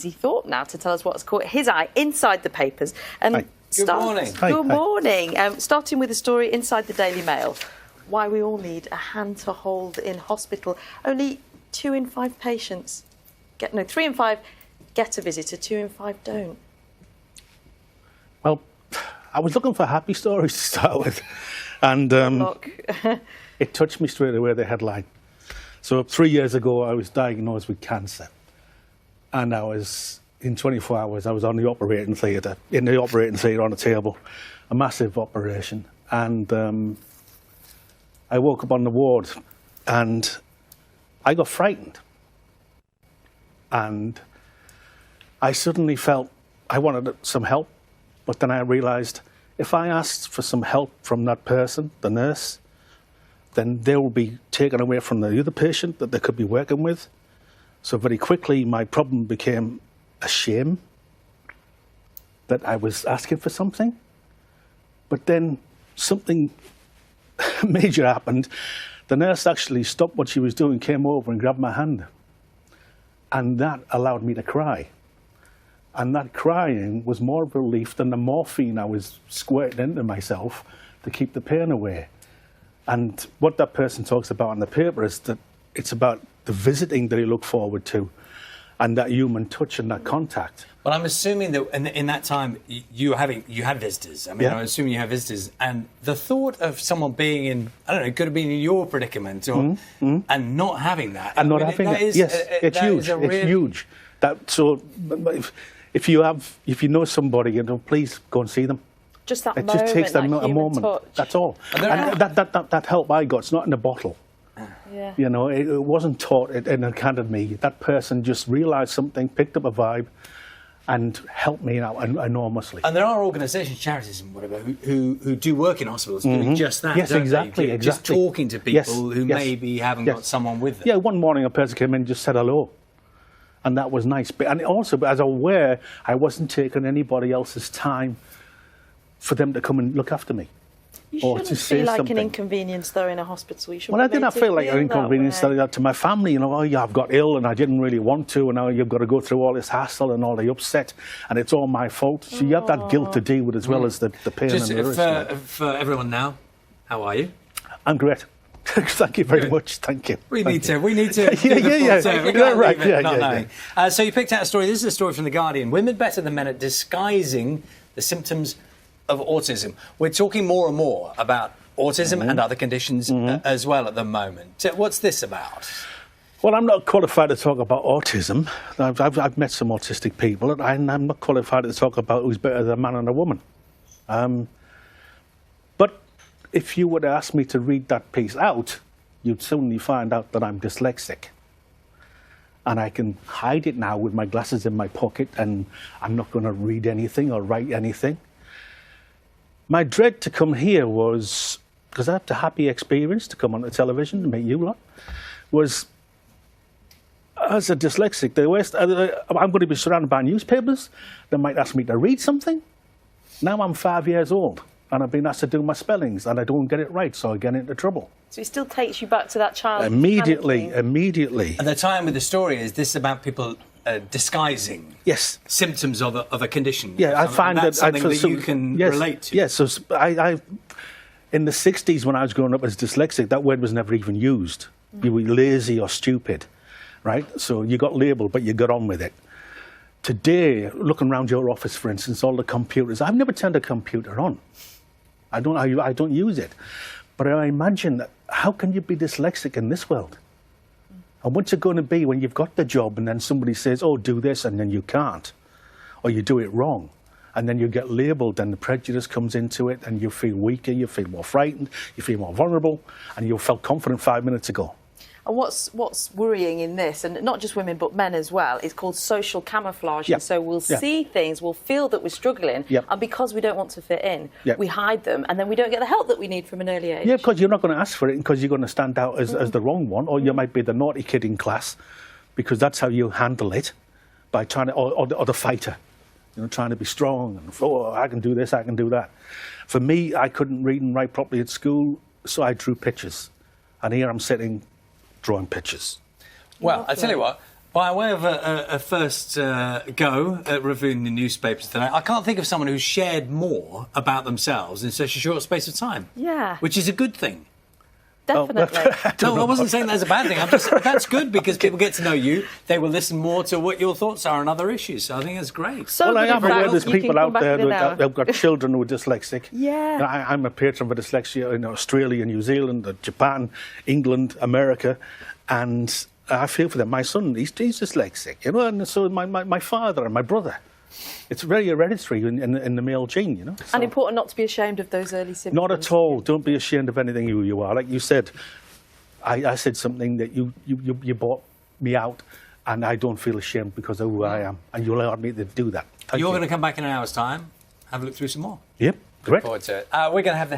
He thought now to tell us what's caught his eye inside the papers. Good morning. Good morning. Starting with a story inside the Daily Mail. Why we all need a hand to hold in hospital. Only 2 in 5 patients get, no, 3 in 5 get a visitor, 2 in 5 don't. Well, I was looking for happy stories to start with, and it touched me straight away, the headline. So 3 years ago, I was diagnosed with cancer. And I was, in 24 hours, I was on the operating theatre, on a table, a massive operation. And I woke up on the ward and I got frightened. And I suddenly felt I wanted some help, but then I realised if I asked for some help from that person, the nurse, then they will be taken away from the other patient that they could be working with. So very quickly, my problem became a shame that I was asking for something. But then something major happened. The nurse actually stopped what she was doing, came over and grabbed my hand. And that allowed me to cry. And that crying was more of a relief than the morphine I was squirting into myself to keep the pain away. And what that person talks about in the paper is that it's about the visiting that they look forward to and that human touch and that contact. Well, I'm assuming that in that time you had visitors. I mean, yeah. I'm assuming you have visitors. And the thought of someone being in, I don't know, could have been in your predicament or, and not having that. And not having it, yes. It's huge. It's huge. So if you know somebody, you know, please go and see them. Just that it moment, just takes them a moment. Touch. That's all. And that help I got, it's not in a bottle. Yeah. You know, it wasn't taught in an academy. That person just realised something, picked up a vibe, and helped me out enormously. And there are organisations, charities and whatever, who do work in hospitals doing just that. Yes, exactly. Just talking to people who maybe haven't got someone with them. Yeah, one morning a person came in and just said hello. And that was nice. And also, as I'm aware, I wasn't taking anybody else's time for them to come and look after me. You shouldn't feel like an inconvenience, though, in a hospital. You Well, I did not feel like an inconvenience to my family. You know, oh, yeah, I've got ill and I didn't really want to, and now you've got to go through all this hassle and all the upset, and it's all my fault. So you have that guilt to deal with as well as the pain and the risk. For everyone now, how are you? I'm great. Thank you very much. Thank you. We need to. Yeah. So you picked out a story. This is a story from The Guardian. Women better than men at disguising the symptoms of autism. We're talking more and more about autism and other conditions as well at the moment. What's this about? Well, I'm not qualified to talk about autism. I've met some autistic people, and I'm not qualified to talk about who's better than a man and a woman. But if you were to ask me to read that piece out, you'd suddenly find out that I'm dyslexic. And I can hide it now with my glasses in my pocket, and I'm not going to read anything or write anything. My dread to come here was, because I had a happy experience to come on the television and meet you lot, was as a dyslexic, I'm going to be surrounded by newspapers that might ask me to read something. Now I'm 5 years old and I've been asked to do my spellings and I don't get it right, so I get into trouble. So it still takes you back to that child. Immediately. And the time with the story is this about people disguising symptoms of a condition. Yeah, I find that's something that you can relate to. Yes, so I in the 60s when I was growing up as dyslexic, that word was never even used. You were lazy or stupid, right? So you got labelled, but you got on with it. Today, looking around your office, for instance, all the computers, I've never turned a computer on. I don't use it. But I imagine that how can you be dyslexic in this world? And what's it going to be when you've got the job and then somebody says, oh, do this, and then you can't, or you do it wrong, and then you get labelled and the prejudice comes into it and you feel weaker, you feel more frightened, you feel more vulnerable, and you felt confident 5 minutes ago. And what's worrying in this, and not just women but men as well, is called social camouflage. And so we'll see things, we'll feel that we're struggling, and because we don't want to fit in, we hide them, and then we don't get the help that we need from an early age. Yeah, because you're not going to ask for it, because you're going to stand out as the wrong one, or you might be the naughty kid in class, because that's how you handle it, by trying to, or the fighter, you know, trying to be strong, and oh, I can do this, I can do that. For me, I couldn't read and write properly at school, so I drew pictures, and here I'm sitting drawing pictures. Well, I tell you what, By way of a first go at reviewing the newspapers today, I can't think of someone who's shared more about themselves in such a short space of time. Yeah. Which is a good thing. Definitely. No, I wasn't saying that's a bad thing. That's good because people get to know you. They will listen more to what your thoughts are on other issues. So I think that's great. So well, I am aware there's you people can out come there back who've got children who are dyslexic. Yeah. I'm a patron for dyslexia in Australia, New Zealand, Japan, England, America, and I feel for them. My son, he's dyslexic, you know, and so my father and my brother. It's very hereditary in the male gene, you know. So. And important not to be ashamed of those early symptoms. Not at all. Don't be ashamed of anything you are. Like you said, I said something that you brought me out, and I don't feel ashamed because of who I am, and you allowed me to do that. You're going to come back in an hour's time, have a look through some more. Yep, correct. Look forward to it. We're going to have the